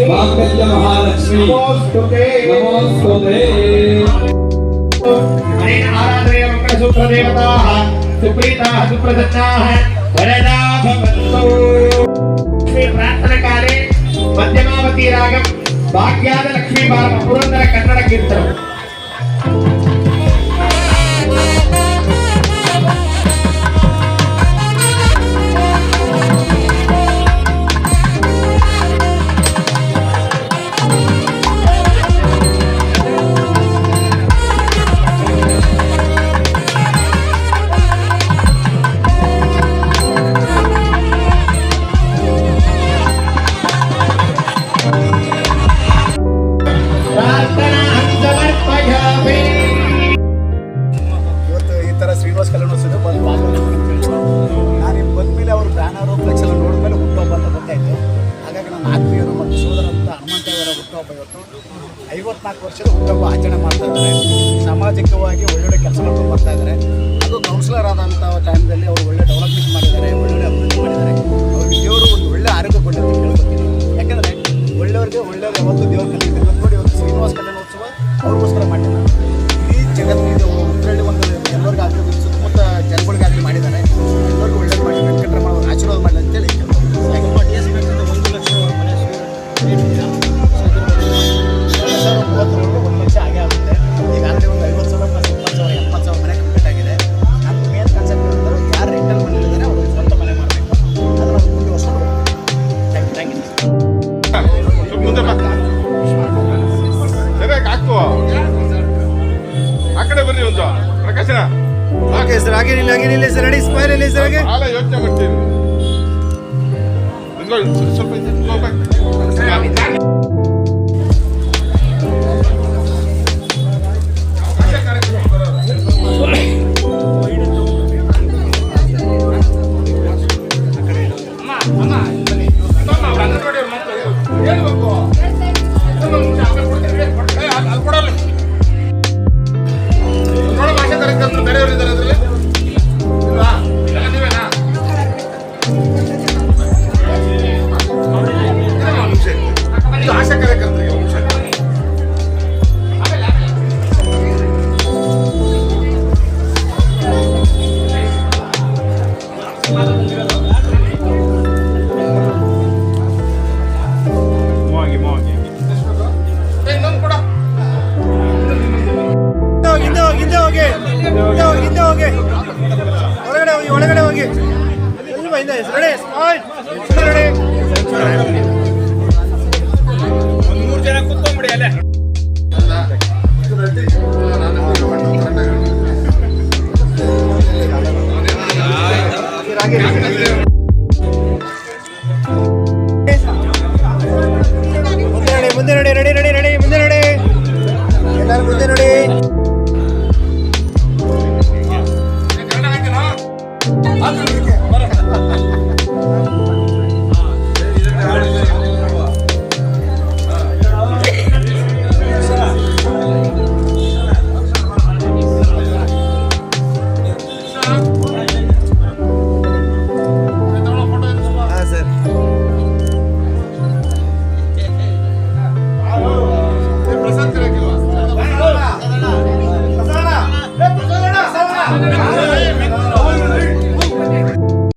ಮಾಂಗಲ್ಯ ಮಹಾಲಕ್ಷ್ಮಿ ನಮೋಸ್ತುತೆ ಅನೇನ ಆರಾಧನೆಯ ಮಂಗಳಸೂತ್ರ ದೇವತಾಃ ಸುಪ್ರೀತಾಃ ಸುಪ್ರಸನ್ನಾಃ ವರದಾ ಭವಂತು. ಶ್ರೀ ಪ್ರಾರ್ಥನಕಾಲೆ ಮಧ್ಯಮಾವತಿ ರಾಗಂ ಭಾಗ್ಯಾದ ಲಕ್ಷ್ಮೀ ಬಾರಮ ಪುರಂದರ ಕನ್ನಡ ಕೀರ್ತನ. ಶ್ರೀನಿವಾಸ ಕಲ್ಯಾಣೋತ್ಸವ ಬಂದು ನಾನು ಬಂದ ಮೇಲೆ ಅವರು ಬ್ಯಾನರು ಫ್ಲೆಕ್ಸ್ ಎಲ್ಲ ನೋಡಿದ್ಮೇಲೆ ಹುಟ್ಟುಹಬ್ಬ ಅಂತ ಗೊತ್ತಾಯಿತು. ಹಾಗಾಗಿ ನನ್ನ ಆತ್ಮೀಯರು ಮತ್ತು ಸೋದರಂತ ಹನುಮಂತೇವರ ಹುಟ್ಟುಹಬ್ಬ ಇವತ್ತು 54 ವರ್ಷದ ಹುಟ್ಟುಹಬ್ಬ ಆಚರಣೆ ಮಾಡ್ತಾ ಇದ್ದಾರೆ. ಸಾಮಾಜಿಕವಾಗಿ ಒಳ್ಳೊಳ್ಳೆ ಕೆಲಸ ಮಾಡ್ಕೊಂಡು ಬರ್ತಾ ಇದ್ದಾರೆ. ಅದು ಕೌನ್ಸಿಲರ್ ಆದಂಥ ಟೈಮ್ದಲ್ಲಿ ಅವರು ಒಳ್ಳೆ ಡೆವಲಪ್ಮೆಂಟ್ ಮಾಡಿದ್ದಾರೆ, ಒಳ್ಳೊಳ್ಳೆ ಅಭಿವೃದ್ಧಿ ಮಾಡಿದ್ದಾರೆ. ಅವ್ರಿಗೆ ದೇವರು ಒಂದು ಒಳ್ಳೆ ಆರೋಗ್ಯ ಕೊಟ್ಟಿದ್ದು ಕೇಳ್ಕೊತೀನಿ. ಯಾಕೆಂದರೆ ಒಳ್ಳೆಯವ್ರಿಗೆ ಒಳ್ಳೆಯದು ಯಾವತ್ತು ದೇವರು ಕಲಿಯುತ್ತೆ. ನೋಡಿ ಇವತ್ತು ಶ್ರೀನಿವಾಸ ಕಲ್ಯಾಣೋತ್ಸವ ಅವ್ರಿಗೋಸ್ಕರ ಮಾಡಿದ್ದಾರೆ. ಇಡೀ ಜಗತ್ತಿನ ಉತ್ತರಳ್ಳಿ ಒಂದು ಎಲ್ಲರಿಗಾಗಲಿ ಸುತ್ತಮುತ್ತ ಜನಗಳಿಗಾಗಲಿ ಮಾಡಿದ್ದಾರೆ. ಎಲ್ಲರಿಗೂ ಒಳ್ಳೇದು ಮಾಡಿ ವೆಂಕಟರಮಣ ಅವರು ಆಶೀರ್ವಾದ ಮಾಡಿ ಅಂತೇಳಿ 1 ಲಕ್ಷ ಮನೆ 1 ಲಕ್ಷ ಆಗೇ ಆಗುತ್ತೆ. ಈಗಾಗಲೇ ಒಂದು 50,000 + 20,000 70,000 ಮನೆ ಕಂಪ್ಲೀಟ್ ಆಗಿದೆ. ನಮ್ಮ ಮೇನ್ ಕಾನ್ಸೆಪ್ಟ್ ಏನಂದ್ರೆ ಯಾರು ರೆಂಟಲ್ ಮನೆಯಲ್ಲಿದ್ದಾರೆ ಅವರು ಸ್ವಂತ ಮನೆ ಮಾಡಬೇಕು. ಅದನ್ನು ನಾವು ಮುಂದುವರ್ಸ್ಕೊಂಡು ಥ್ಯಾಂಕ್ ಯು. ಮುಂದೆ ಹಾಕು ಆ ಕಡೆ ಬರ್ರಿ ಒಂದು ಪ್ರಕಾಶನ. ಓಕೆ ಸರ್, ಹಾಗೇನಿಲ್ಲ ಸರ್, ರೆಡಿ ಸ್ಮೈಲ್ ಇಲ್ಲ ಸರ್. ಹಾಗೆ ಭಾಳ ಯೋಚನೆ ಮಾಡ್ತೀನಿ. ಒಳಗಡೆ ಹೋಗಿ ಒಂದು 3 ಜನ ಕೂತ್ಕೊಂಡ್ಬಿಡಿ ಅಲ್ಲೇ. ಹಾಗೆ